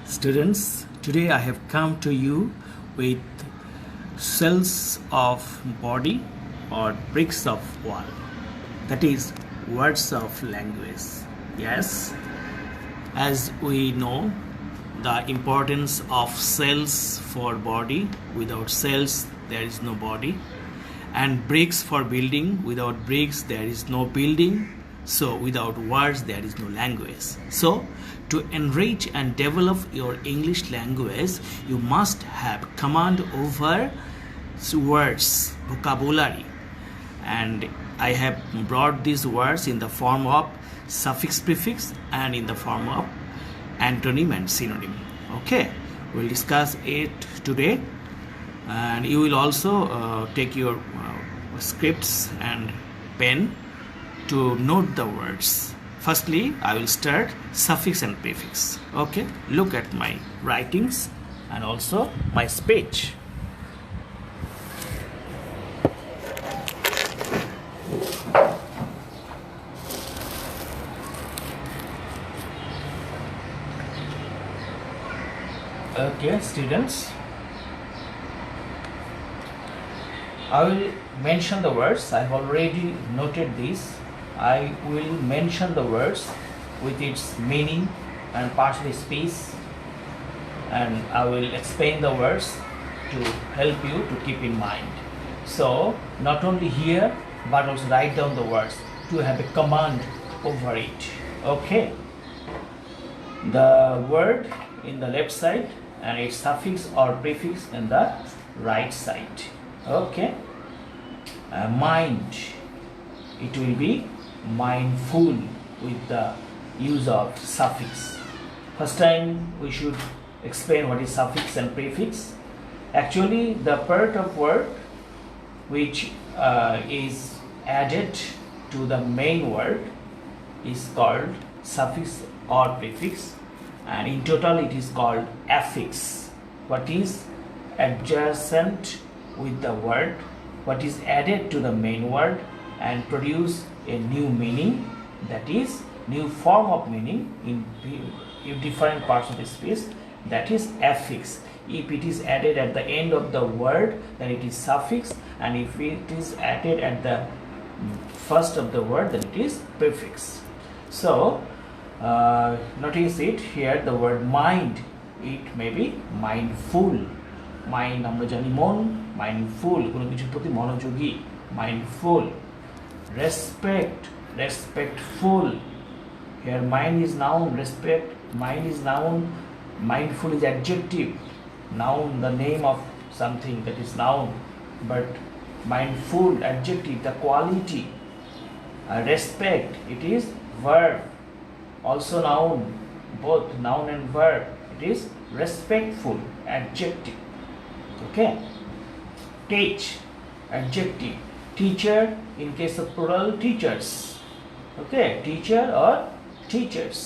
Students, today I have come to you with cells of body or bricks of wall, that is words of language. Yes, as we know the importance of cells for body. Without cells there is no body, and bricks for building. Without bricks there is no building. So without words there is no language. So to enrich and develop your English language, you must have command over words, vocabulary. And I have brought these words in the form of suffix-prefix and in the form of antonym and synonym. Okay, we'll discuss it today, and you will also take your scripts and pen to note the words. Firstly, I will start suffix and prefix. Okay, look at my writings and also my speech. Okay, students, I will mention the words. I have already noted this. I will mention the words with its meaning and partial speech, and I will explain the words to help you to keep in mind. So not only here but also write down the words to have a command over it. Okay, the word in the left side and its suffix or prefix in the right side. Okay, mind, it will be mindful with the use of suffix. First time we should explain what is suffix and prefix. Actually, the part of word which is added to the main word is called suffix or prefix, and in total it is called affix. What is adjacent with the word, what is added to the main word and produce a new meaning, that is new form of meaning in different parts of the space, that is affix. If it is added at the end of the word, then it is suffix, and if it is added at the first of the word, then it is prefix. So notice it here, the word mind, it may be mindful. Mind আমরা জানি মন, mindful কোনো কিছুর প্রতি মনোযোগী, mindful. Respect, respectful. Here mind is noun, respect, mind is noun, mindful is adjective. Noun, the name of something, that is noun, but mindful, adjective, the quality. Respect, it is verb, also noun, both noun and verb. It is respectful, adjective. Okay, teach, adjective. Teacher, in case of plural, teachers. Okay, teacher or teachers,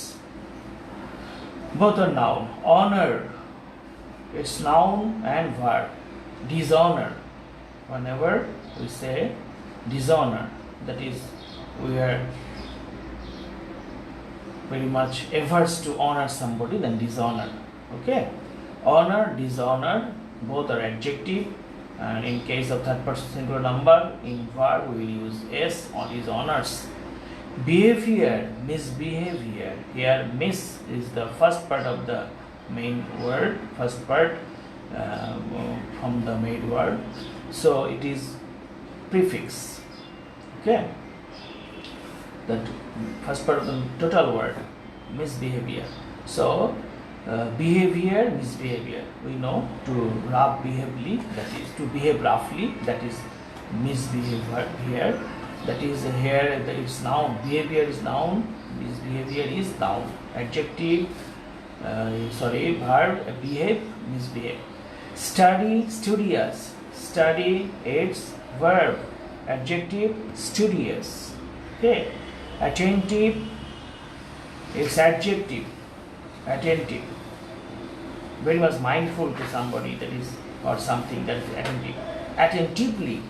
both are noun. Honor, it's noun and verb. Dishonor, whenever we say dishonor, that is we are very much averse to honor somebody, then dishonor. Okay, honor, dishonor, both are adjective, and in case of third person singular number, in verb we will use s on dishonors. Behavior, misbehavior. Here miss is the first part of the main word, first part from the main word, so it is prefix. Okay, the first part of the total word, misbehavior. So behavior, misbehavior, we know to rough behaviously, that is to behave roughly, that is misbehavior here, that is here, that is noun. Behavior is noun, misbehavior is noun. Adjective, verb, behave, misbehave. Study, studious. Study, it's verb, adjective, studious. Okay, attentive, it's adjective, attentive, very much mindful to somebody, that is, or something, that is attentive. Attentively,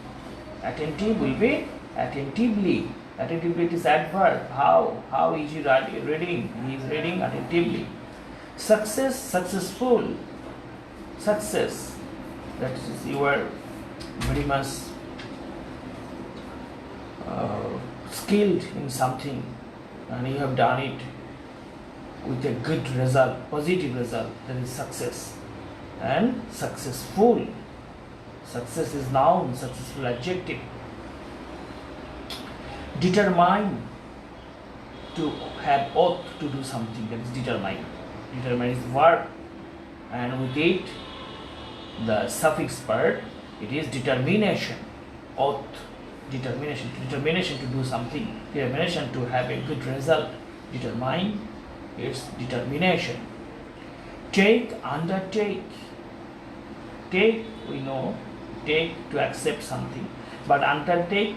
attentive will be attentively. Attentively, it is adverb. How is he reading? He is reading attentively. Success, successful, success, that is you are very much skilled in something and you have done it with a good result, positive result, that is success. And successful, success is noun, successful adjective. Determine, to have oath to do something, that is determine. Determine is verb, and with it the suffix part, it is determination. Oath, determination, determination to do something, determination to have a good result. Determine, it's determination. Take, undertake. Take, we know, take to accept something, but undertake,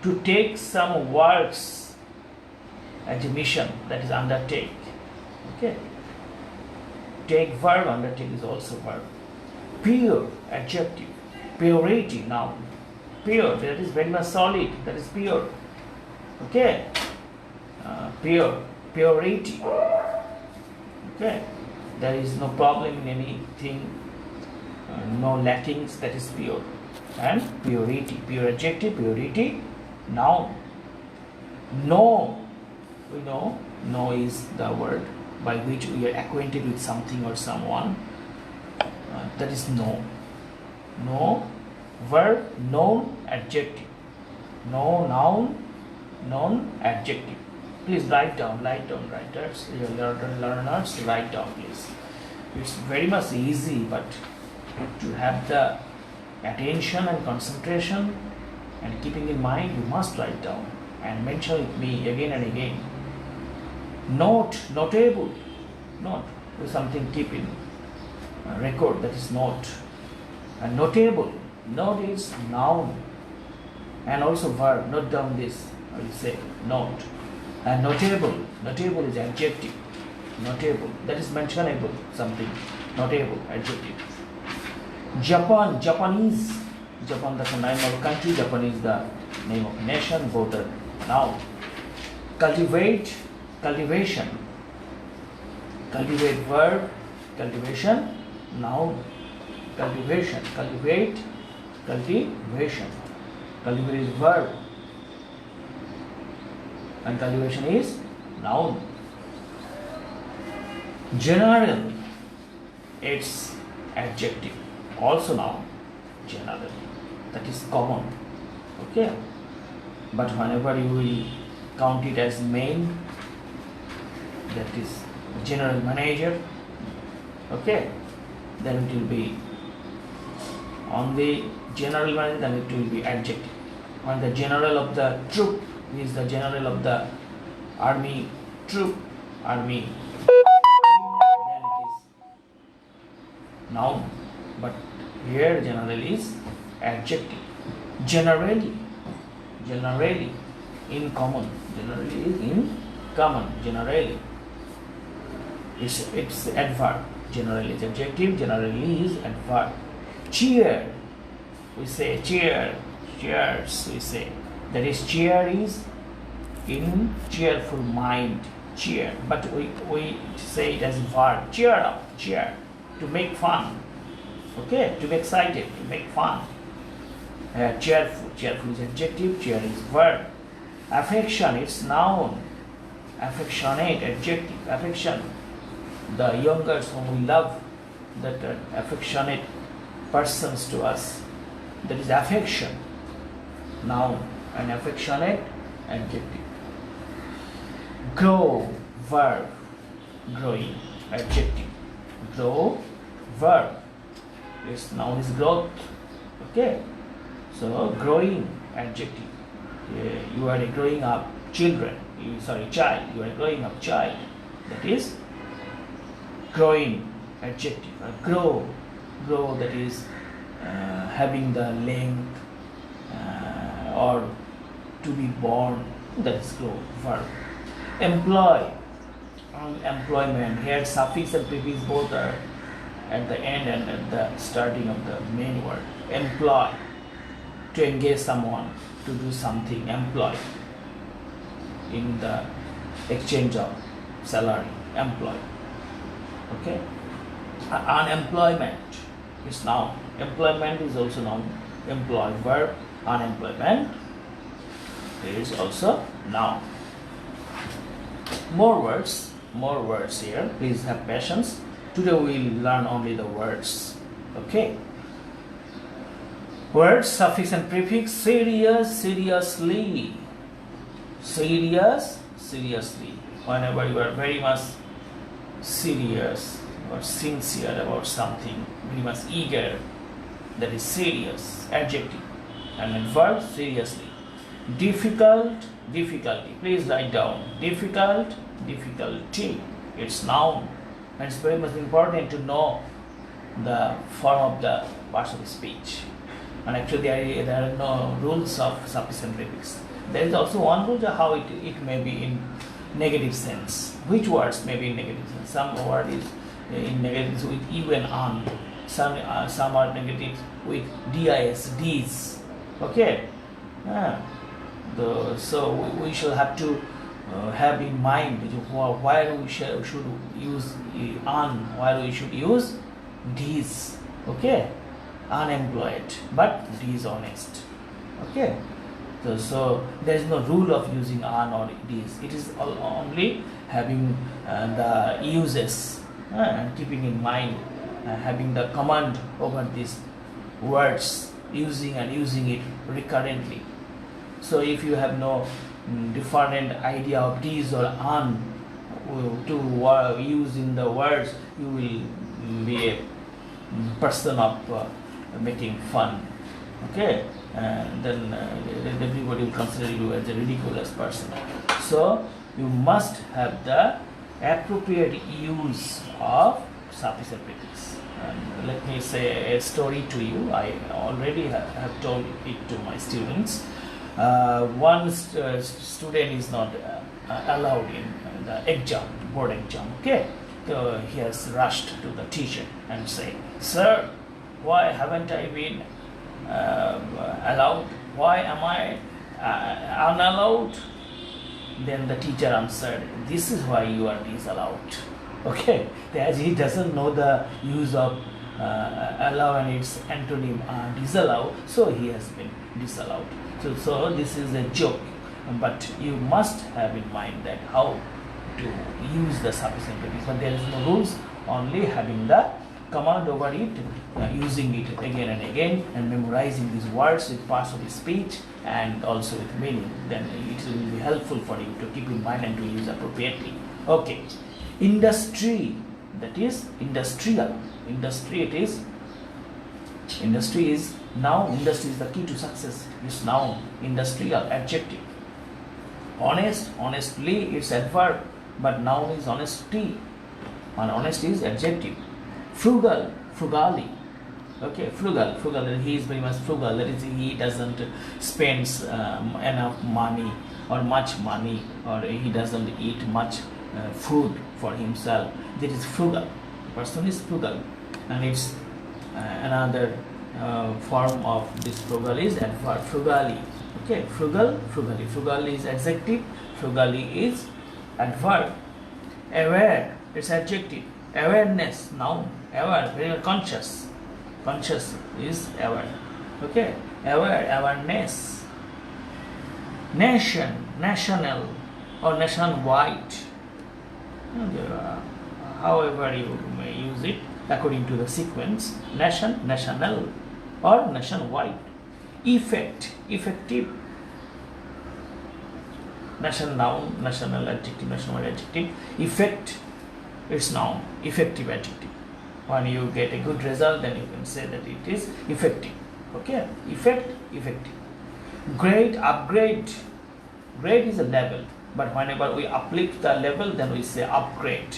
to take some works as a mission, that is undertake. Okay. Take verb, undertake is also verb. Pure, adjective. Purity, noun. Pure, that is very much solid, that is pure. Okay. Pure, purity. Okay. There is no problem in anything, no lackings, that is pure. And purity, pure adjective, purity, noun. Know, we know, know is the word by which we are acquainted with something or someone, that is know. Know, verb, noun, adjective. Know, noun, noun, adjective. Please write down, writers, your learners, write down please. It's very much easy, but to have the attention and concentration and keeping in mind, you must write down and mention with me again and again. Note, notable, note is something keep in record, that is note. And notable, note is noun and also verb. Note down this, I will say note. And notable, notable is adjective. Notable, that is mentionable, something. Notable, adjective. Japan, Japanese. Japan, that's the name of a country. Japan is the name of a nation. Both are noun. Cultivate, cultivation. Cultivate, verb. Cultivation, noun. Cultivation, cultivate, cultivation. Cultivate is verb and cultivation is noun. General, it's adjective, also noun. General, that is common. Okay, but whenever you will count it as main, that is general manager. Okay, then it will be on the general manager, then it will be adjective. When the general of the troop is the general of the army troop, army, then it is noun. But here general is adjective. Generally, generally, in common. Generally is in common. Generally, it's adverb. Generally is adjective. Generally is adverb. Cheer, we say cheer. Cheers, we say. That is, cheer is in cheerful mind. Cheer, but we say it as verb. Cheer up, cheer, to make fun. Okay, to be excited, to make fun. Cheerful, cheerful is adjective. Cheer is verb. Affection, it's noun. Affectionate, adjective. Affection, the youngers whom we love, that are affectionate persons to us, that is affection, noun, and affectionate, adjective. Grow, verb, growing, adjective. Grow, verb, its noun is growth. Okay, so growing, adjective. You are a growing up children, child, you are a growing up child, that is growing, adjective. Grow, grow, that is having the length or to be born, that is grow, verb. Employ, employment. Here suffix and prefix both are at the end and at the starting of the main word. Employ, to engage someone to do something. Employ, in the exchange of salary. Employ. Okay. Unemployment is noun. Employment is also noun. Employ verb. Unemployment is also noun. More words here. Please have patience. Today we will learn only the words. Okay. Words, suffix and prefix. Serious, seriously. Serious, seriously. Whenever you are very much serious or sincere about something, very much eager, that is serious. Adjective. And then verb, seriously. Difficult, difficulty. Please write down. Difficult, difficulty. It's noun. And it's very much important to know the form of the parts of speech. And actually there are no rules of suffix and prefix. There is also one rule how it may be in negative sense. Which words may be in negative sense? Some word is in negative with u and an. Some are negative with dis, these. Okay. So we should have to have in mind why we should use an, why we should use these. Okay. Unemployed but dishonest. Okay. So there is no rule of using an or these. It is only having the uses and keeping in mind having the command over these words, using it recurrently. So if you have no different idea of these or an to use in the words, you will be a person of making fun. Okay. And then everybody will consider you as a ridiculous person. So you must have the appropriate use of suffix and prefix. And let me say a story to you. I already have told it to my students. One student is not allowed in the exam, board exam. Okay, so he has rushed to the teacher and say, "Sir, why haven't I been allowed? Why am I unallowed?" Then the teacher answered, "This is why you are disallowed." Okay, as he doesn't know the use of allow and its antonym disallow, so he has been disallowed. So this is a joke, but you must have in mind that how to use the suffix and prefix. But there is no rules, only having the command over it, using it again and again, and memorizing these words with parts of the speech and also with meaning. Then it will be helpful for you to keep in mind and to use appropriately. Okay, industry, that is industrial. Industry it is. Industry is noun. Industry is the key to success. It's noun. Industrial, adjective. Honest, honestly, it's adverb, but noun is honesty. And honest is adjective. Frugal, frugally. Okay, frugal, he is very much frugal. That is, he doesn't spend enough money or much money, or he doesn't eat much food for himself. That is frugal. The person is frugal, and it's another form of this frugal is adverb, frugally. Okay, frugal, frugally. Frugally is adjective, frugally is adverb. Aware, it's adjective. Awareness, noun. Aware, very conscious. Conscious is aware. Okay, aware, awareness. Nation, national, or nationwide. However you may use it according to the sequence. Nation, national, or nationwide. Effect, effective. Nation, noun, national, adjective, nationwide, adjective. Effect, it's noun, effective, adjective. When you get a good result, then you can say that it is effective. Okay, effect, effective. Grade, upgrade. Grade is a level, but whenever we uplift the level, then we say upgrade.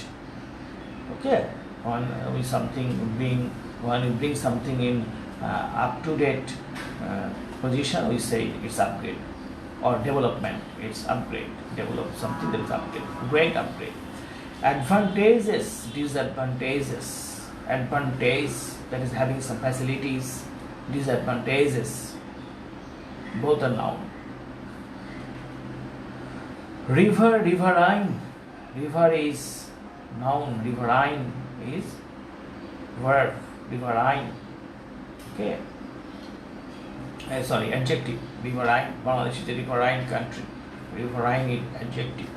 Okay, when we bring something in up to date position, we say it's upgrade. Or development, it's upgrade. Develop something, that is upgrade. Grade, upgrade. Advantages, disadvantages. Advantage, that is having some facilities. Disadvantages, both are noun. River, riverine. River is noun. Riverine is verb. Riverine. Okay. Sorry, adjective. Riverine. Bangladesh is a riverine country. Riverine is adjective.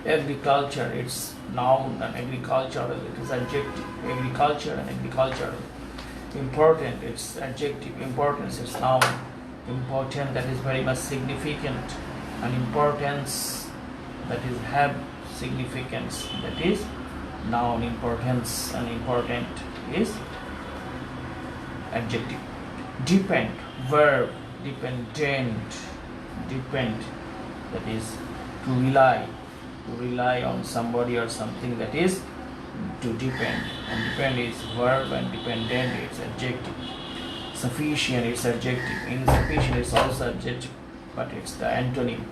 Agriculture, it's noun, and agricultural, it is adjective. Agriculture and agricultural. Important, it's adjective. Importance, it's noun. Important, that is very much significant. And importance, that is have significance, that is noun. Importance and important is adjective. Depend, verb. Dependent. Depend, that is to rely on somebody or something, that is to depend. And depend is verb, and dependent is adjective. Sufficient is adjective. Insufficient is also adjective, but it's the antonym.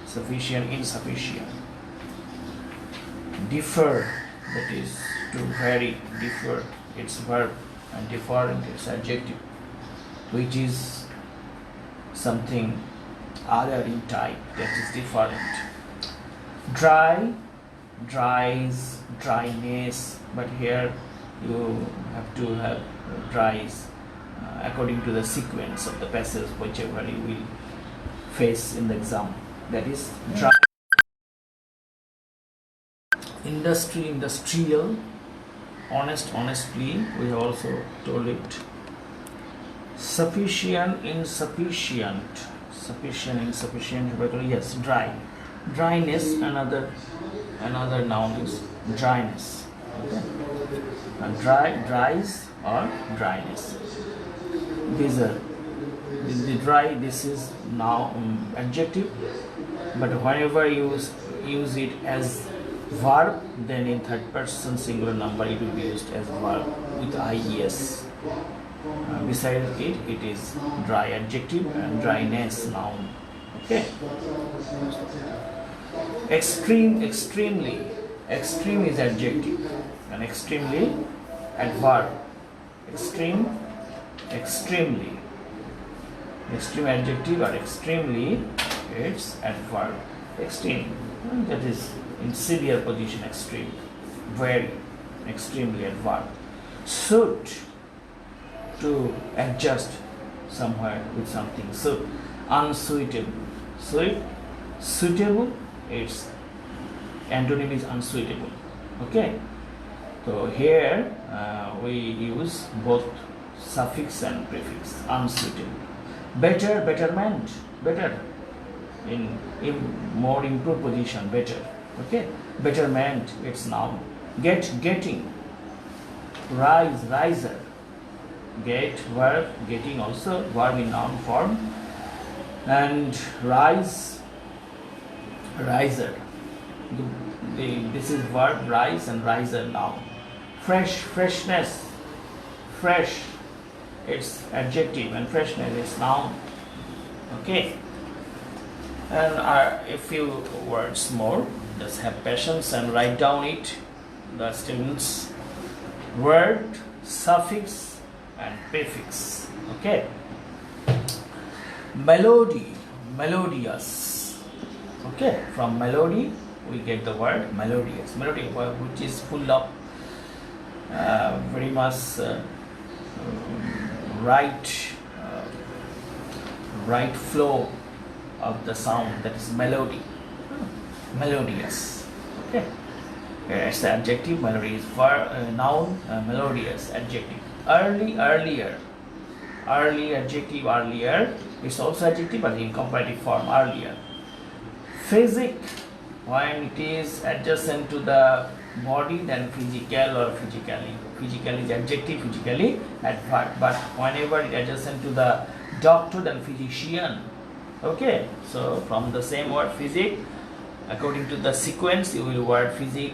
Sufficient, insufficient. Differ, that is to vary. Differ, it's verb, and different is adjective, which is something other in type, that is different. Dry, dries, dryness, but here you have to have dries according to the sequence of the passage whichever you will face in the exam, that is dry. Industry, industrial. Honest, honestly, we have also told it. Sufficient, insufficient. Sufficient, insufficient, yes. Dry, dryness, another noun is dryness. Okay. And dries or dryness. These are the dry, this is now adjective, but whenever you use it as verb, then in third person singular number it will be used as verb with ies. Beside it, it is dry adjective and dryness noun. Okay. Extreme, extremely. Extreme is adjective and extremely adverb. Extreme, extremely. Extreme adjective or extremely, it's adverb. Extreme, that is in severe position, extreme. Very, extremely adverb. Suit, to adjust somewhere with something. So unsuitable. Suitable, its antonym is unsuitable. Okay. So here we use both suffix and prefix. Unsuitable. Better, betterment, better. In more improved position, better. Okay. Betterment, it's noun. Getting. Rise, riser. Get, verb, getting also verb in noun form. And rise, riser. This is verb, rise, and riser noun. Fresh, freshness. Fresh, it's adjective, and freshness is noun. Okay. And a few words more. Just have patience and write down it. The students. Word, suffix, and prefix. Okay. Melody, melodious. Okay, from melody we get the word melodious. Melody, which is full of very much right flow of the sound, that is melody. Melodious. Okay. It's the adjective. Melody is noun. Melodious, adjective. Early, earlier. Early, adjective, earlier. It's also adjective, but in comparative form, earlier. Physic, when it is adjacent to the body, then physical or physically. Physical is adjective, physically adverb. But whenever it adjacent to the doctor, then physician. Okay, so from the same word physic, according to the sequence, you will word physic,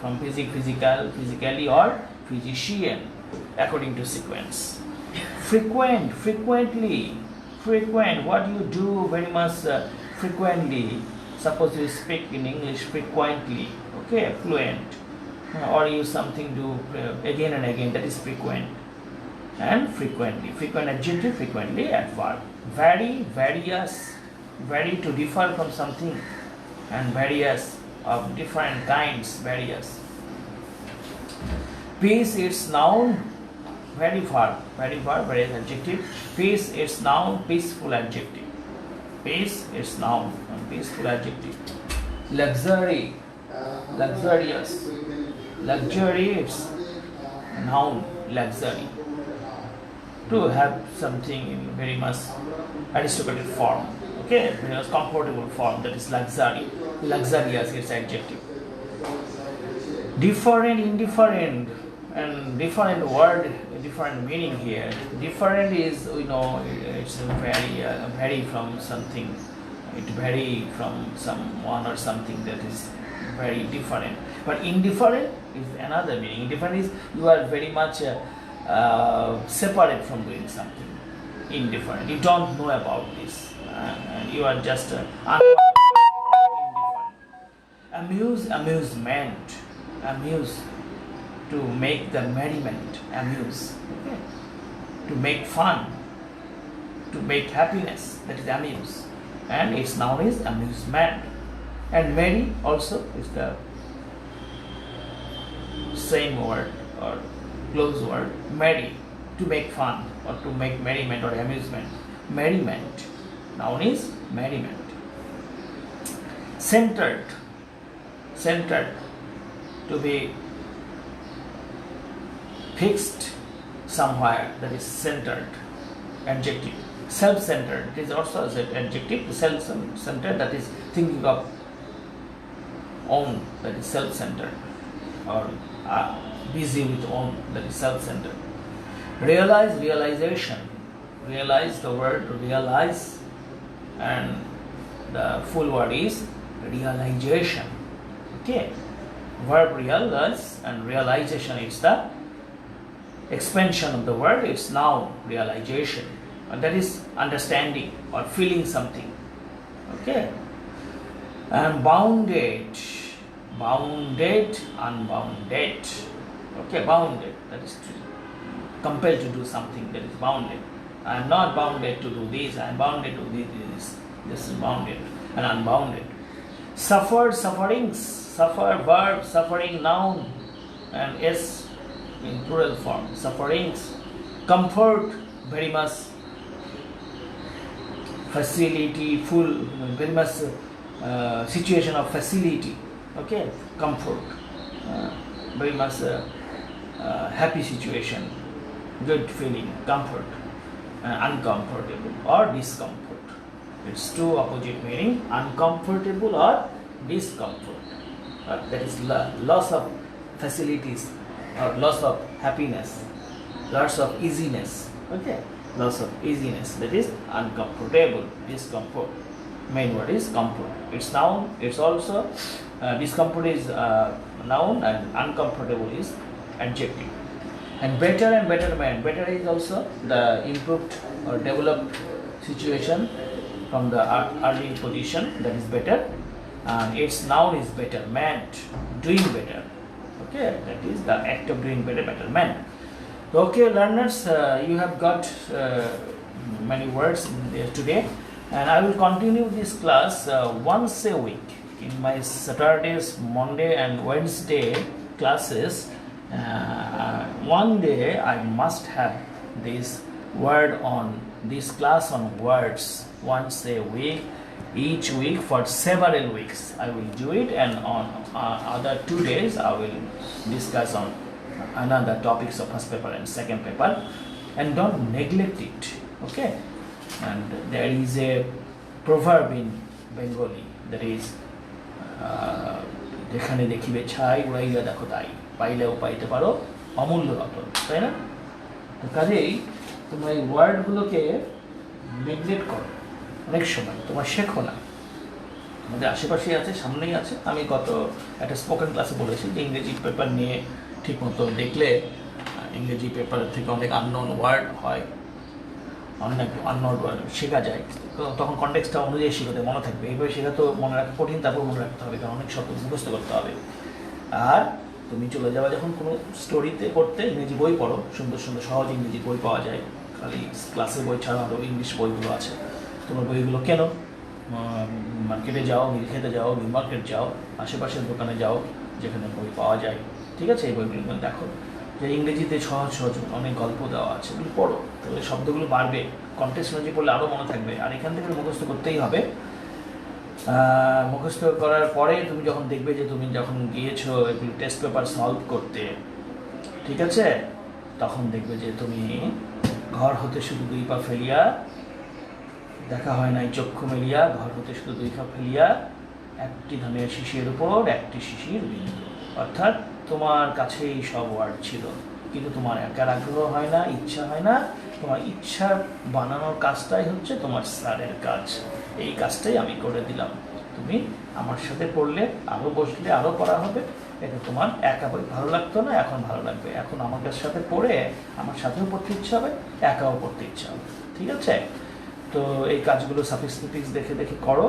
from physic, physical, physically, or physician, according to sequence. Frequent, frequently. Frequent, what you do very much frequently. Suppose you speak in English frequently, okay, fluent, or use something do again and again, that is frequent. And frequently, frequent adjective, frequently adverb. Vary, various, vary to differ from something, and various of different kinds, various. Peace, its noun, very far, very adjective. Peace, its noun, peaceful adjective. Peace, its noun, and peaceful adjective. Luxury, luxurious. Luxury, its noun, luxury. To have something in very much aristocratic form, okay, very much comfortable form, that is luxury. Luxurious, its adjective. Different, indifferent, and different word, different meaning here. Different is, it's vary from something. It vary from someone or something that is very different. But indifferent is another meaning. Indifferent is you are very much separate from doing something. Indifferent. You don't know about this. And you are just indifferent. Amusement. Amuse. To make the merriment. Amuse. Okay. To make fun. To make happiness. That is amuse. And its noun is amusement. And merry also is the same word or close word. Merry, to make fun or to make merriment or amusement. Merriment, noun is merriment. Centered, to be fixed somewhere, that is centered, adjective. Self-centered, it is also an adjective. Self-centered, that is thinking of own, that is self-centered, or busy with own, that is self-centered. Realize, realization. Realize, the word realize, and the full word is realization. Okay, verb realize and realization is the expansion of the word. It's noun, realization, and that is understanding or feeling something. Okay, and bounded, unbounded. Okay, bounded, that is compelled to do something, that is bounded. I am not bounded to do this, I am bounded to do this. This is bounded and unbounded. Suffer, sufferings. Suffer, verb, suffering, noun, and s in plural form. Sufferings. Comfort, very much facility, full, very much situation of facility. Okay, comfort, very much happy situation, good feeling, comfort, uncomfortable or discomfort. It's two opposite meaning, uncomfortable or discomfort. That is loss of facilities or loss of happiness, loss of easiness. Okay, loss of easiness, that is uncomfortable, discomfort. Main word is comfort. It's noun, it's also discomfort is noun and uncomfortable is adjective. And better and betterment. Better is also the improved or developed situation from the early position, that is better. And its noun is betterment, doing better. Okay, that is the act of doing better, betterment. Okay, learners, you have got many words there today, and I will continue this class once a week in my Saturdays, Monday and Wednesday classes. One day I must have this word on this class on words once a week, each week for several weeks. I will do it, and on other 2 days I will discuss on another topics of first paper and second paper, and don't neglect it. Okay, and there is a proverb in Bengali that is যেখানে দেখিবে ছাই উড়াইয়া দেখো তাই পাইলেও পাইতে পারো অমূল্য রতন, তাই না? তো কাজেই তোমরা এই ওয়ার্ডগুলোকে নেগলেক্ট করো, অনেক সময় তোমার শেখো না। আমাদের আশেপাশেই আছে, সামনেই আছে। আমি গত একটা স্পোকেন ক্লাসে বলেছি যে ইংরেজি পেপার নিয়ে ঠিকমতো দেখলে ইংরেজি পেপার থেকে অনেক আননোন ওয়ার্ড হয়, অনেক আননোন ওয়ার্ড শেখা যায়। তখন কনটেক্সটটা অনুযায়ী শেখাতে মনে থাকবে। এইভাবে শেখা তো মনে রাখা কঠিন, তারপর মনে রাখতে হবে, কারণ অনেক শব্দ মুখস্থ করতে হবে। আর তুমি চলে যাওয়া যখন কোনো স্টোরিতে পড়তে, ইংরেজি বই পড়ো, সুন্দর সুন্দর সহজ ইংরেজি বই পাওয়া যায়। খালি ক্লাসের বই ছাড়া আরও ইংলিশ বইগুলো আছে, তোমার বইগুলো কেন, মার্কেটে যাও, খেতে যাও, নিউ মার্কেট যাও, আশেপাশের দোকানে যাও যেখানে বই পাওয়া যায়, ঠিক আছে? এই বইগুলো দেখো, যে ইংরেজিতে সহজ সহজ অনেক গল্প দেওয়া আছে, এগুলো পড়ো, তাহলে শব্দগুলো বাড়বে, কন্টেক্সট অনুযায়ী পড়লে আরও মনে থাকবে। আর এখান থেকে মুখস্থ করতেই হবে। মুখস্থ করার পরে তুমি যখন দেখবে যে তুমি যখন গিয়েছো এগুলো টেস্ট পেপার সলভ করতে, ঠিক আছে, তখন দেখবে যে তুমি ঘর হতে শুধু 2 পা ফেলিয়া, দেখা হয় নাই চক্ষু মেলিয়া, ঘর হতে শুধু 2 পা ফেলিয়া, একটি ধানের শিশির উপর একটি শিশির বিন্দু। অর্থাৎ তোমার কাছেই সব ওয়ার্ড ছিল, কিন্তু তোমার একার আগ্রহ হয় না, ইচ্ছা হয় না। তোমার ইচ্ছা বানানোর কাজটাই হচ্ছে তোমার স্যারের কাজ। এই কাজটাই আমি করে দিলাম, তুমি আমার সাথে পড়লে, আরও বসলে আরও পড়া হবে। এটা তোমার একা বই ভালো লাগতো না, এখন ভালো লাগবে। এখন আমাদের সাথে পড়ে আমার সাথেও পড়তে ইচ্ছা হবে, একাও পড়তে ইচ্ছা হবে। ঠিক আছে, তো এই কাজগুলো সাফিক্স-প্রিফিক্স দেখে দেখে করো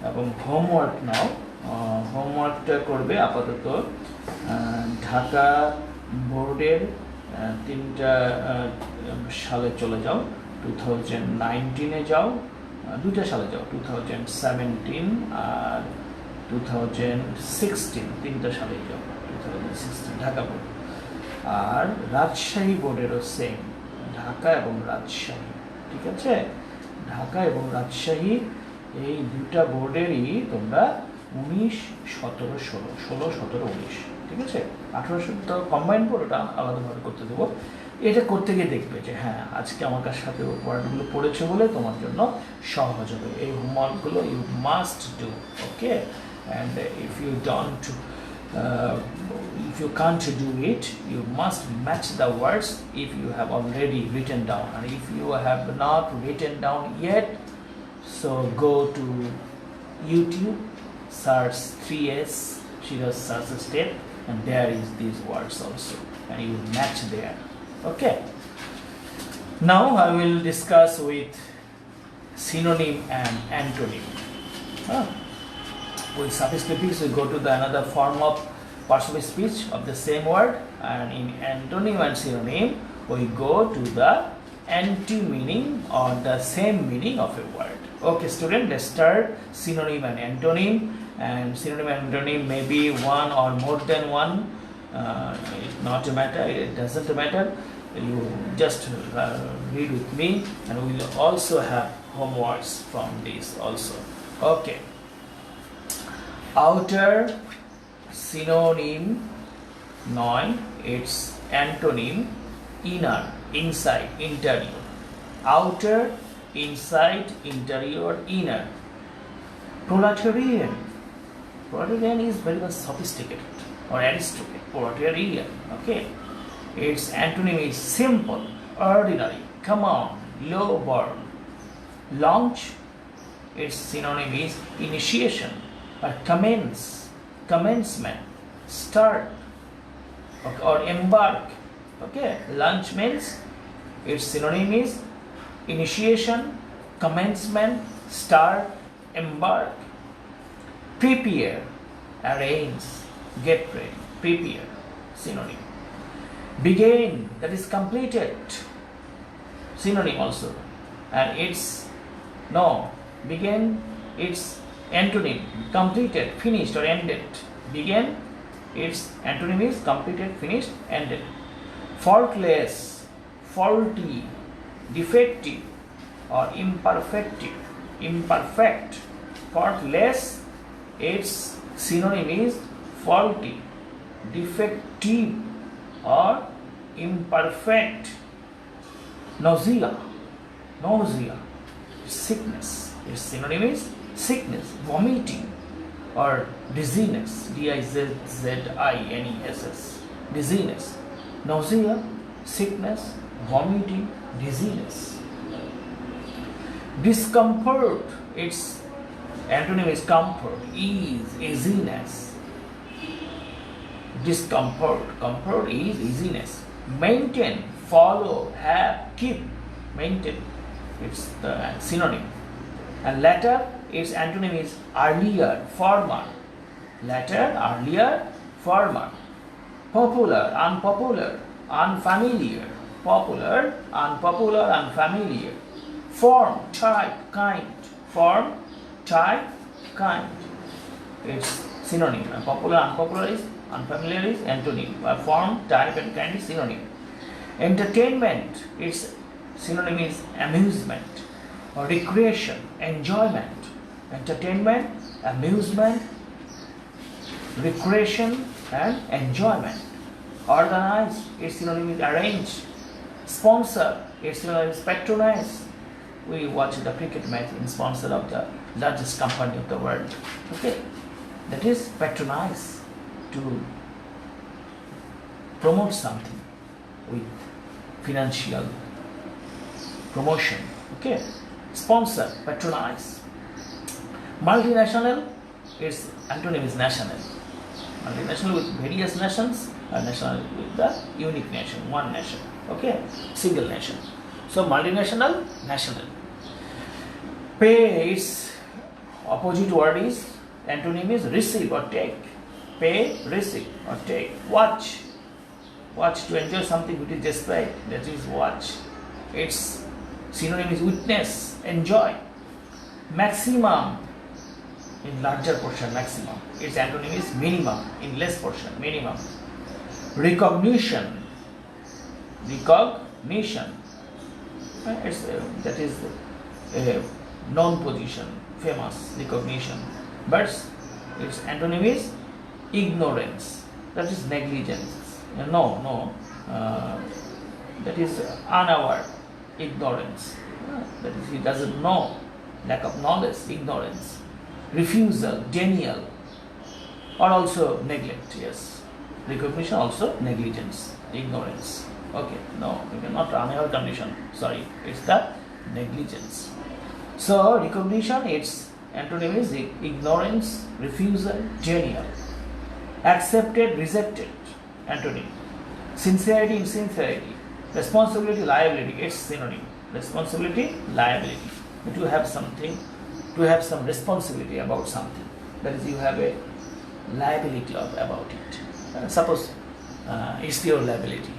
এবং হোমওয়ার্ক নাও। হোমওয়ার্কটা করবে আপাতত ঢাকা বোর্ডের 3টা সালে চলে যাও, 2019-এ যাও, 2টা সালে যাও, 2017 আর 2016, 3টা সালেই যাও, 2016 ঢাকা বোর্ড। আর রাজশাহী বোর্ডেরও সেম, ঢাকা এবং রাজশাহী। ঠিক আছে, ঢাকা এবং রাজশাহী এই 2টা বোর্ডেরই তোমরা 19, 17, 16, 16, 17, 19, ঠিক আছে। 18 তো কম্বাইন বোর্ড, ওটা আলাদাভাবে করতে দেবো। এটা করতে গিয়ে দেখবে যে হ্যাঁ আজকে আমার কাছ সাথে ওয়ার্ডগুলো পড়েছে বলে তোমার জন্য সহজ হবে। এই হোমওয়ার্কগুলো you must do, okay. And if you don't if you can't do it, you must match the words if you have already written down, and if you have not written down yet, so go to YouTube, search 3S, Siraj search step, and there is these words also, and you match there. Okay, now I will discuss with synonym and antonym. With suffix-prefix we go to the another form of parts of speech of the same word, and in antonym and synonym we go to the anti-meaning or the same meaning of a word. Okay student, let's start synonym and antonym. And synonym and antonym may be one or more than one, it's not a matter, it doesn't matter. You just read with me, and we will also have homeworks from this also. Okay, outer synonym 9, its antonym inner, inside, interior. Outer, inside, interior, inner. Proletarian. Proletarian is very much sophisticated or aristocratic. Proletarian, okay. Its antonym is simple, ordinary, common, low born. Launch, its synonym is initiation or commence, commencement, start, okay, or embark. Okay, launch means its synonym is initiation, commencement, start, embark. Prepare, arrange, get ready. Prepare, synonym. Begin, that is completed, synonym also. And it's no, begin, it's antonym, completed, finished, or ended. Begin, its antonym is completed, finished, ended. Faultless, faulty, defective, or imperfect. Faultless, its synonym is faulty, defective, or imperfect. Nausea, sickness, its synonym is sickness, vomiting, or dizziness, dizziness, dizziness. Nausea, sickness, vomiting, dizziness. Discomfort, its antonym is comfort, ease, easiness. Discomfort, comfort is easiness. Maintain, follow, have, keep. Maintain, it's the synonym. And latter, its antonym is earlier, former. Latter, earlier, former. Popular, unpopular, unfamiliar. Popular, unpopular, unfamiliar. Form, type, kind. Form, type, kind. Its synonym. And popular, unpopular is Unfamiliar is antonym. Form, type and kind is synonym. Entertainment, its synonym is amusement or recreation, enjoyment. Entertainment, amusement, recreation and enjoyment. Organize, its synonym is arrange. Sponsor, its synonym is patronize. We watch the cricket match in sponsor of the largest company of the world. Okay, that is patronize, to promote something with financial promotion. Okay, sponsor, patronize. Multinational, its antonym is national. Multinational with various nations, or national with the unique nation, one nation. Okay, single nation. So multinational, national. Pay, its opposite word is, antonym is receive or take. Pay, receive or take. Watch, watch to enjoy something which is described, that is watch. Its synonym is witness, enjoy. Maximum, in larger portion, maximum. Its antonym is minimum, in less portion, minimum. Recognition, recognition. That is a known position, famous, recognition. But its antonym is ignorance, that is negligence. That is unaware, ignorance. That is, he doesn't know, lack of knowledge, ignorance. Refusal, denial, or also neglect. Yes, recognition also negligence, ignorance. Okay, no, we cannot unaware condition. Sorry, it's the negligence. So recognition, its antonym is ignorance, refusal, denial. Accepted, rejected, antonym. Sincerity, insincerity. Responsibility, liability, its synonym. Responsibility, liability. To have something, to have some responsibility about something. That is, you have a liability about it. Suppose it's your liability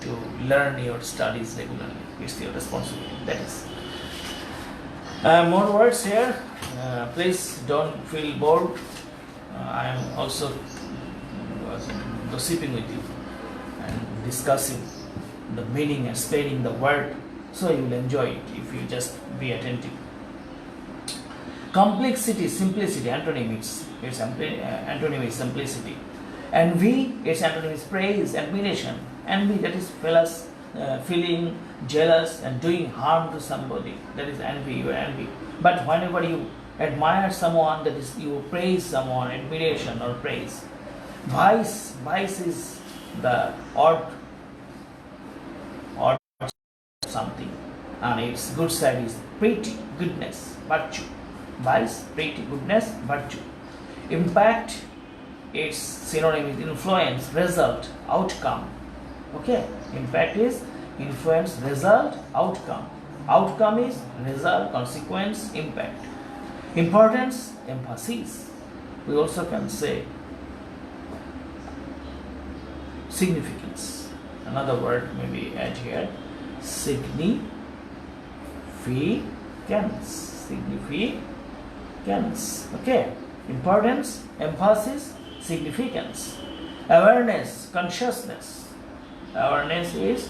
to learn your studies regularly. It's your responsibility. That is. More words here. Please don't feel bored. I am also gossiping with you and discussing the meaning and spelling the word, so you will enjoy it if you just be attentive. Complexity, simplicity, antonym antonym is simplicity. Envy, its antonym is praise, admiration. Envy, that is feeling jealous and doing harm to somebody. That is envy, you are envy. But whenever you admire someone, that is, you praise someone, admiration or praise. Vice is the odd something, and its good side is pretty, goodness, virtue. Vice, pretty, goodness, virtue. Impact, its synonym is influence, result, outcome. Okay, impact is influence, result, outcome. Outcome is result, consequence, impact. Importance, emphasis. We also can say significance. Another word maybe add here. Significance. Significance. Okay. Importance, emphasis, significance. Awareness, consciousness. Awareness is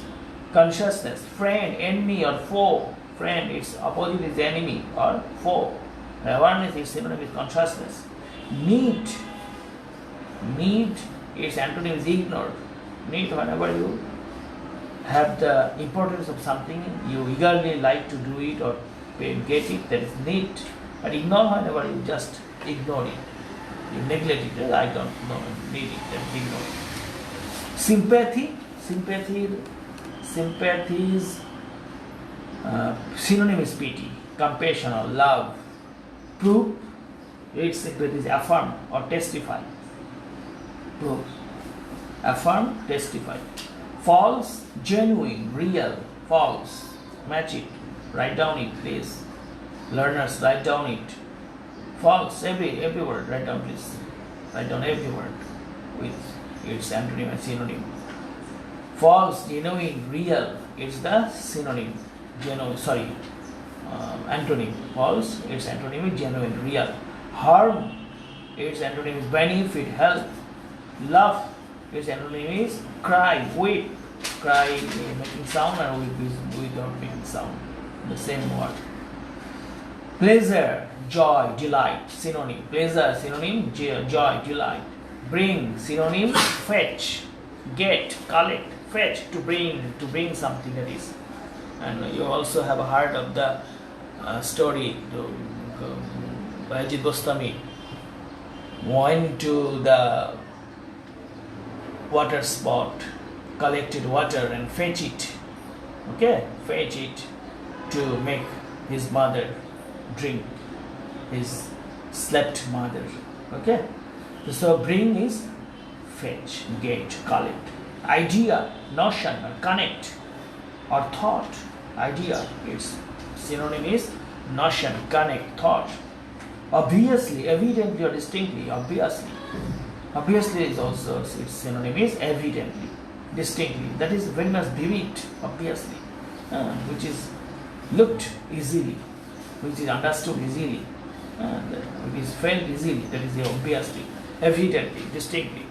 consciousness. Friend, enemy or foe. Friend, its opposite is enemy or foe. Awareness is synonym with consciousness. Need, its antonym is ignored. Need, whenever you have the importance of something, you eagerly like to do it or get it, that is need. But ignore, whenever you just ignore it, you neglect it. I don't know, need it, that is ignore it. Sympathy's synonym is pity, compassion or love. Proof, its sympathy is affirm or testify. Proof, affirm, testify. False, genuine, real, false. Match it, write down it, please. Learners, write down it. False, every word, write down, please. Write down every word with its antonym and synonym. False, genuine, real, it's the synonym. Antonym. False, its antonym is genuine, real. Harm, its antonym is benefit, help. Laugh, its antonym is cry, weep. Cry making sound and weep is without making sound. The same word. Pleasure, joy, delight, synonym. Pleasure, synonym, joy, delight. Bring, synonym, fetch, get, collect, fetch, to bring something, that is. And you also have heard of the story by Ajit Goswami went to the water spot, collected water and fetch it. Okay, fetch it to make his mother drink, his slept mother. Okay, so bring is fetch, get, collect. Idea, notion, or connect, or thought. Idea, its synonym is notion, connect, thought. Obviously, evidently, or distinctly. Obviously, obviously is also its synonym is evidently, distinctly. That is very much vivid. Obviously, which is looked easily, which is understood easily, which is felt easily. That is the obviously, evidently, distinctly.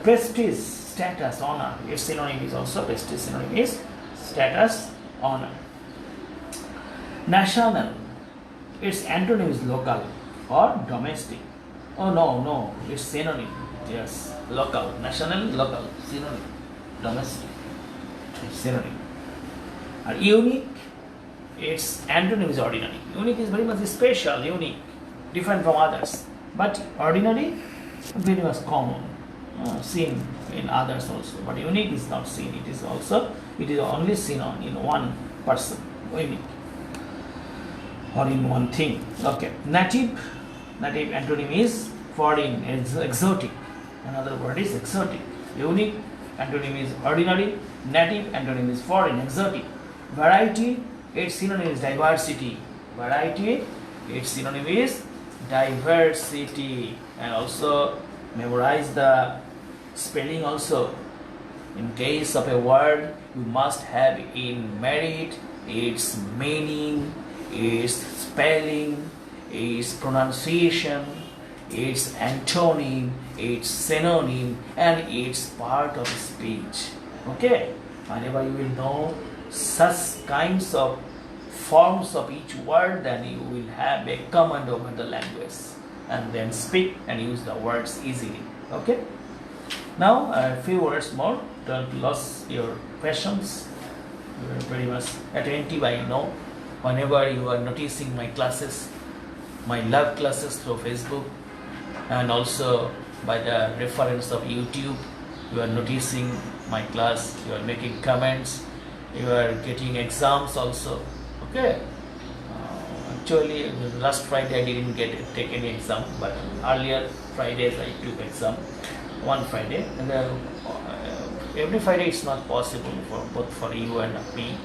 Prestige, status, honor. Its synonym is also prestige. Synonym is status, honor. National, its antonym is local or domestic. Oh no, it's synonym. Yes, local, national, local, synonym, domestic, it's synonym. And unique, its antonym is ordinary. Unique is very much special, unique, different from others. But ordinary, very much common, seen in others also. But unique is not seen. It is only seen in one person, unique, or in one thing. Okay. Native antonym is foreign, exotic. Another word is exotic. Unique antonym is ordinary. Native antonym is foreign, exotic. Variety, its synonym is diversity. Variety, its synonym is diversity. And also memorize the spelling also. In case of a word, you must have in merit its meaning, its spelling, its pronunciation, its antonym, its synonym, and its part of speech. Okay? Whenever you will know such kinds of forms of each word, then you will have a command over the language and then speak and use the words easily. Okay? Now a few words more. Don't lose your patience. You are very much attentive, I know. Whenever you are noticing my classes, my live classes through Facebook, and also by the reference of YouTube, you are noticing my class, you are making comments, you are getting exams also. Okay. Actually, last Friday I didn't take any exam, but earlier Fridays I took exam. One Friday, and every Friday it's not possible for both for you and me.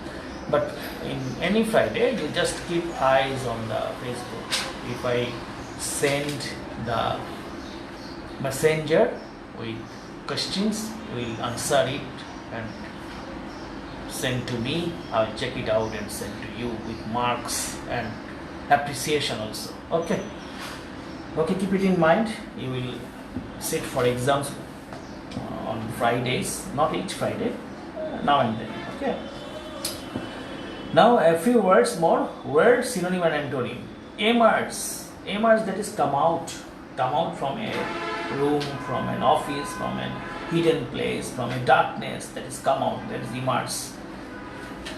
But in any Friday, you just keep eyes on the Facebook. If I send the messenger with questions, will answer it and send to me. I'll check it out and send to you with marks and appreciation also. Okay. Okay, keep it in mind. You will sit for exams on Fridays, not each Friday, now and then. Okay. Now a few words more. Word, synonym and antonym. Emerge, that is come out from a room, from an office, from a hidden place, from a darkness, that is come out, that is emerge.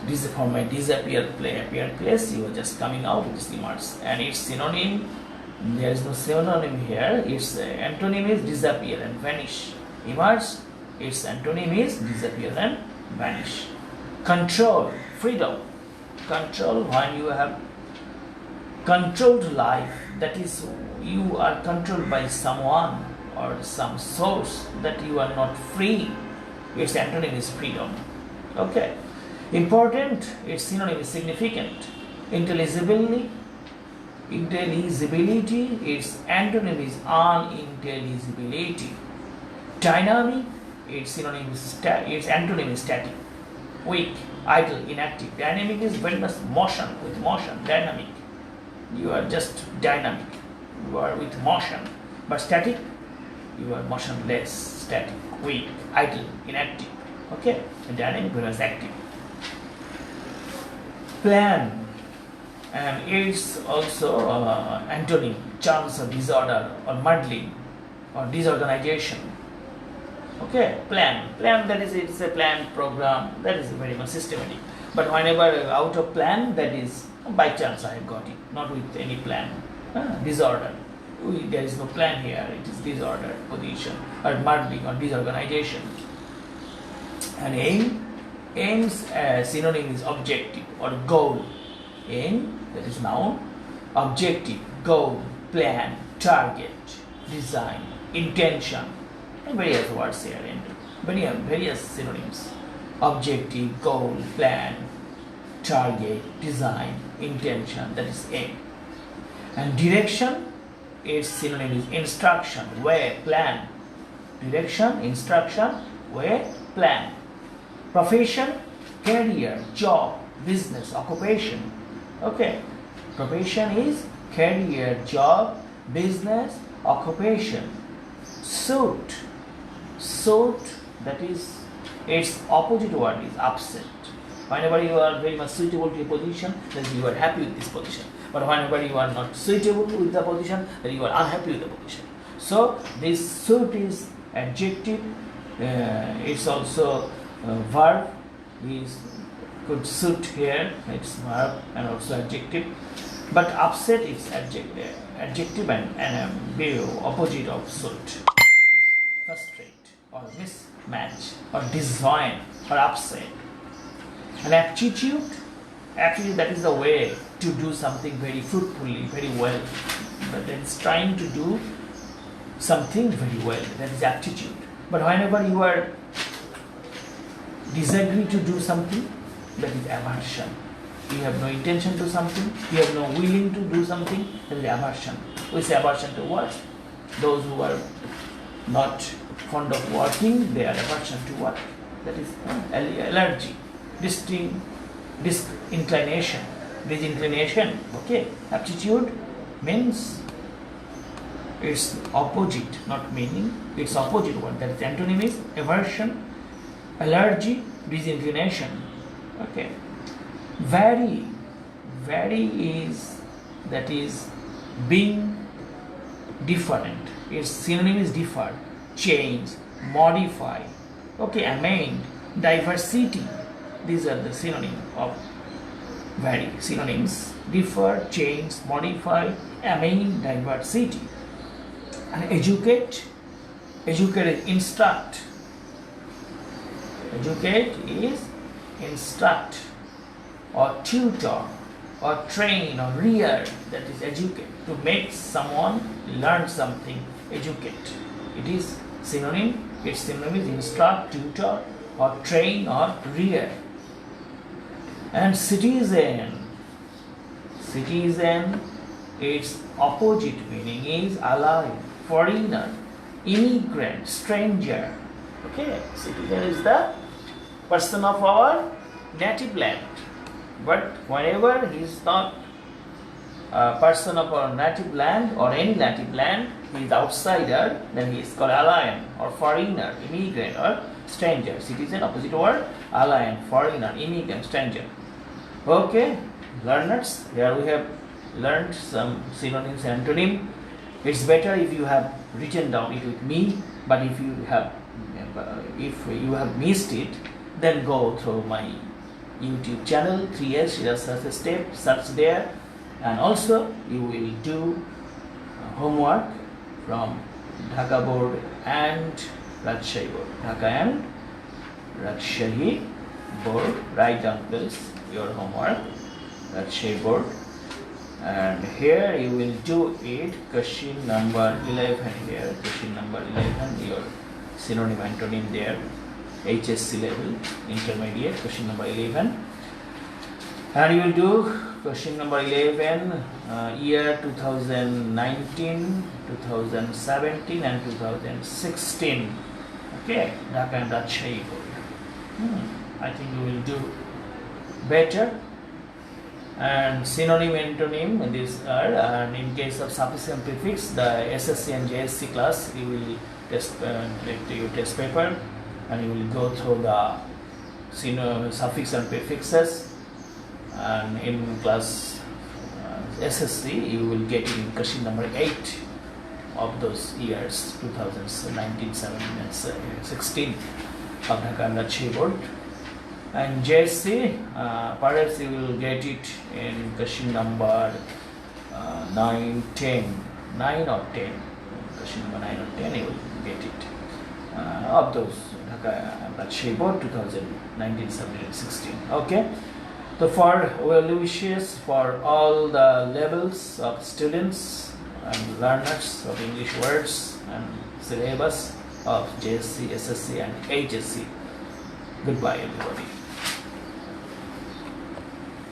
This is from a appeared place, you are just coming out, it is emerge. And its synonym, there is no synonym here, its antonym is disappear and vanish. Emerge, its antonym is disappear and vanish. Control, freedom. Control, when you have controlled life, that is, you are controlled by someone or some source, that you are not free. Its antonym is freedom. Okay. Important, its synonym is significant. Intelligibility, its antonym is unintelligibility. Dynamic, its synonym is its antonym is static. Weak, idle, inactive. Dynamic is very much motion, with motion, dynamic. You are just dynamic, you are with motion. But static, you are motionless. static, weak, idle, inactive. Okay, dynamic versus active. Plan, and it's also antonym, chance or disorder or muddling or disorganization. Okay, plan, that is, it's a planned program, that is very much systematic. But whenever out of plan, that is by chance I have got it, not with any plan. Disorder, there is no plan here, it is disorder, position, or muddling or disorganization. And aims synonym is objective or goal. Aim, that is noun, objective, goal, plan, target, design, intention, and various words here, and various synonyms. Objective, goal, plan, target, design, intention, that is aim. And direction, its synonym is instruction, way, plan. Direction, instruction, way, plan. Profession, career, job, business, occupation. Okay, profession is career, job, business, occupation. Suit, that is, its opposite word is upset. Whenever you are very much suitable to a position, then you are happy with this position. But whenever you are not suitable with the position, then you are unhappy with the position. So this suit is adjective. It's also verb. We could suit here. It's verb and also adjective. But upset is adjective and very opposite of suit. Frustrate or mismatch or disjoin or upset. And aptitude, that is the way to do something very fruitfully, very well. But it's trying to do something very well, that is aptitude. But whenever you are disagree to do something, that is aversion. You have no intention to something, you have no willing to do something, that is aversion. We say aversion to what? Those who are not fond of working, they are aversion to work. That is allergy. Disinclination. Okay, aptitude means its opposite, not meaning, its opposite word. That is antonym is aversion, allergy, disinclination. Okay, vary is, that is, being different. Its synonym is differ, change, modify. Okay, amend, diversity. These are the synonym of vary. Synonyms: differ, change, modify, amend, diversity. And educate is instruct. Educate is instruct or tutor or train or rear, that is educate. To make someone learn something, educate. It is synonym. Its synonym is instruct, tutor or train or rear. And citizen, its opposite meaning is alien, foreigner, immigrant, stranger. Okay, citizen is the person of our native land. But whenever he is not a person of our native land or any native land, he is outsider, then he is called alien or foreigner, immigrant or stranger. Citizen, opposite word, alien, foreigner, immigrant, stranger. Okay, learners, here we have learned some synonyms and antonym. It's better if you have written down it with me, but if you have missed it, then go through my YouTube channel 3S Siraj Step, search there, and also you will do homework from Dhaka board and Rajshahi board. Dhaka and Rajshahi board, write down please your homework, Rajshahi board, and here you will do it. Question number 11 here, question number 11, your synonym antonym there, HSC level, intermediate, question number 11. And you will do question number 11, year 2019, 2017 and 2016. Okay, Dhaka and Rajshahi board. I think you will do better. And synonym antonym, these are, and in case of suffix and prefix, the SSC and JSC class, you will test paper, and you will go through the suffix and prefixes, and in class SSC you will get in question number 8 of those years 2019, 17 and 16 of Dhaka Undersea Board. And JSC, perhaps you will get it in question number 9 or 10. Question number 9 or 10 you will get it of those Dhaka Undersea Board 2019, 17 and 16. Okay. So for well wishes for all the levels of students and learners of English words and syllabus of JSC, SSC and HSC. Goodbye everybody.